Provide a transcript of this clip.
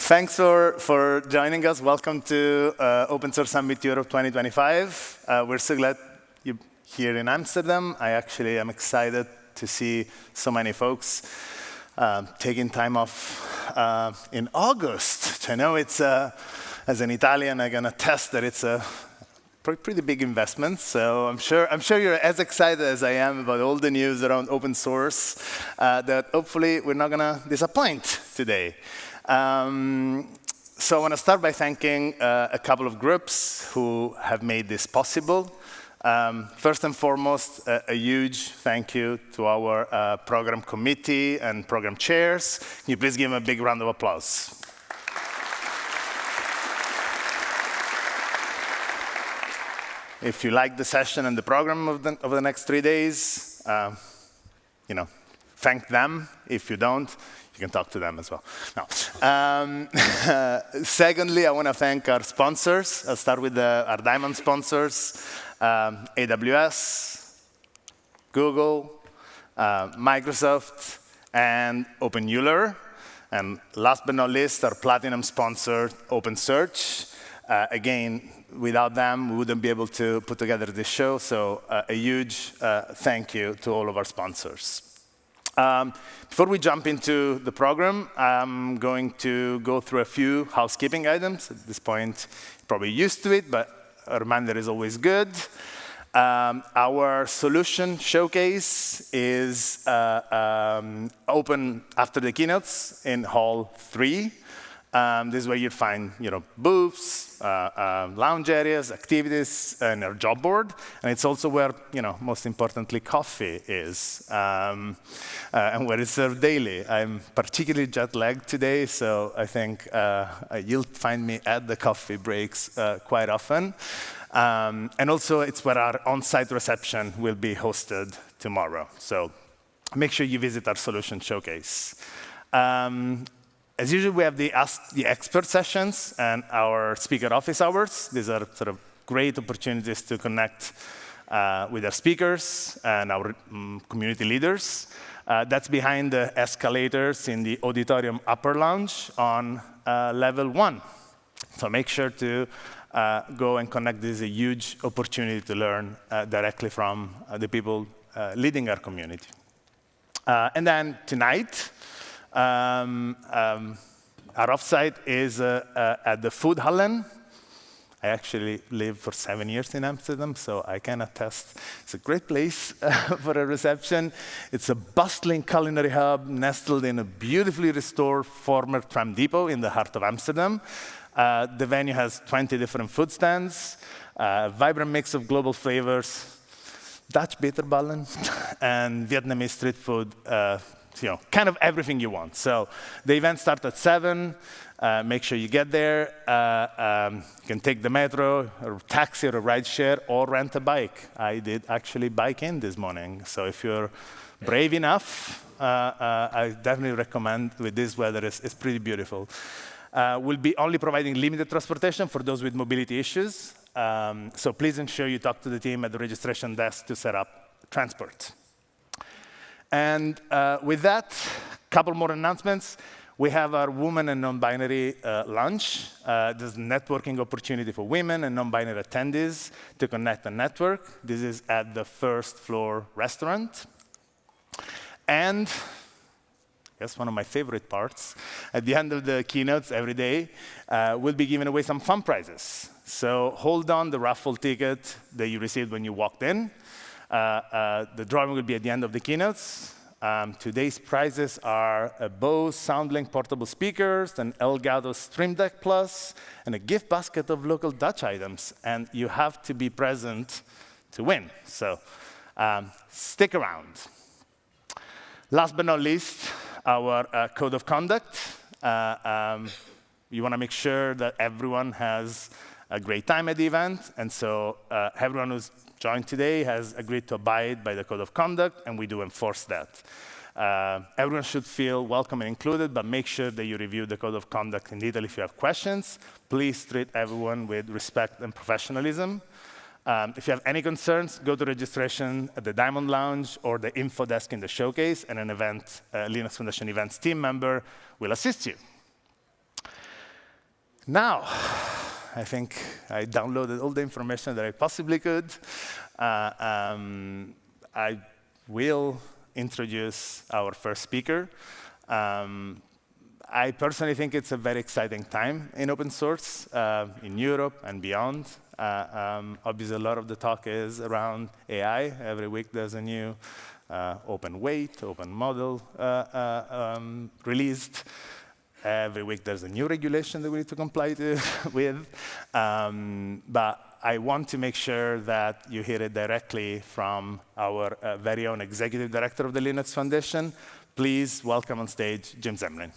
Thanks for joining us. Welcome to Open Source Summit Europe 2025. We're so glad you're here in Amsterdam. I actually am excited to see so many folks taking time off in August. I know it's, as an Italian, I'm going to attest that it's a pretty big investment. So I'm sure you're as excited as I am about all the news around open source that hopefully we're not going to disappoint today. So I want to start by thanking a couple of groups who have made this possible. First and foremost, a huge thank you to our program committee and program chairs. Can you please give them a big round of applause? If you like the session and the program of the next 3 days, thank them. If you don't, you can talk to them as well. No. Secondly, I want to thank our sponsors. I'll start with our diamond sponsors, AWS, Google, Microsoft, and OpenEuler. And last but not least, our platinum sponsor, OpenSearch. Again, without them, we wouldn't be able to put together this show. So a huge thank you to all of our sponsors. Before we jump into the program, I'm going to go through a few housekeeping items. At this point, you're probably used to it, but a reminder is always good. Our solution showcase is open after the keynotes in Hall 3. This is where you'll find booths, lounge areas, activities, and our job board. And it's also where, most importantly, coffee is, and where it's served daily. I'm particularly jet-lagged today, so I think you'll find me at the coffee breaks quite often. And also, it's where our on-site reception will be hosted tomorrow. So make sure you visit our solution showcase. As usual, we have the Ask the Expert sessions and our speaker office hours. These are sort of great opportunities to connect with our speakers and our community leaders. That's behind the escalators in the auditorium upper lounge on level 1. So make sure to go and connect. This is a huge opportunity to learn directly from the people leading our community. And then tonight, our offsite is at the Food Hallen. I actually lived for 7 years in Amsterdam, so I can attest it's a great place for a reception. It's a bustling culinary hub nestled in a beautifully restored former tram depot in the heart of Amsterdam. The venue has 20 different food stands, a vibrant mix of global flavors, Dutch bitterballen, and Vietnamese street food. Kind of everything you want. So the event starts at 7. Make sure you get there. You can take the metro, or taxi, or a ride share, or rent a bike. I did actually bike in this morning. So if you're brave enough, I definitely recommend. With this weather, it's pretty beautiful. We'll be only providing limited transportation for those with mobility issues. So please ensure you talk to the team at the registration desk to set up transport. And with that, a couple more announcements. We have our Women and Non-Binary lunch. There's a networking opportunity for women and non-binary attendees to connect and network. This is at the first floor restaurant. And that's one of my favorite parts. At the end of the keynotes every day, we'll be giving away some fun prizes. So hold on the raffle ticket that you received when you walked in. The drawing will be at the end of the keynotes. Today's prizes are a Bose SoundLink portable speakers, an Elgato Stream Deck Plus, and a gift basket of local Dutch items. And you have to be present to win. So stick around. Last but not least, our code of conduct. You want to make sure that everyone has a great time at the event. And so everyone who's joined today has agreed to abide by the code of conduct, and we do enforce that. Everyone should feel welcome and included, but make sure that you review the code of conduct in detail if you have questions. Please treat everyone with respect and professionalism. If you have any concerns, go to registration at the Diamond Lounge or the info desk in the showcase, and an Linux Foundation events team member will assist you. Now, I think I downloaded all the information that I possibly could. I will introduce our first speaker. I personally think it's a very exciting time in open source in Europe and beyond. Obviously, a lot of the talk is around AI. Every week there's a new open weight, open model released. Every week there's a new regulation that we need to comply with. But I want to make sure that you hear it directly from our very own executive director of the Linux Foundation. Please welcome on stage Jim Zemlin.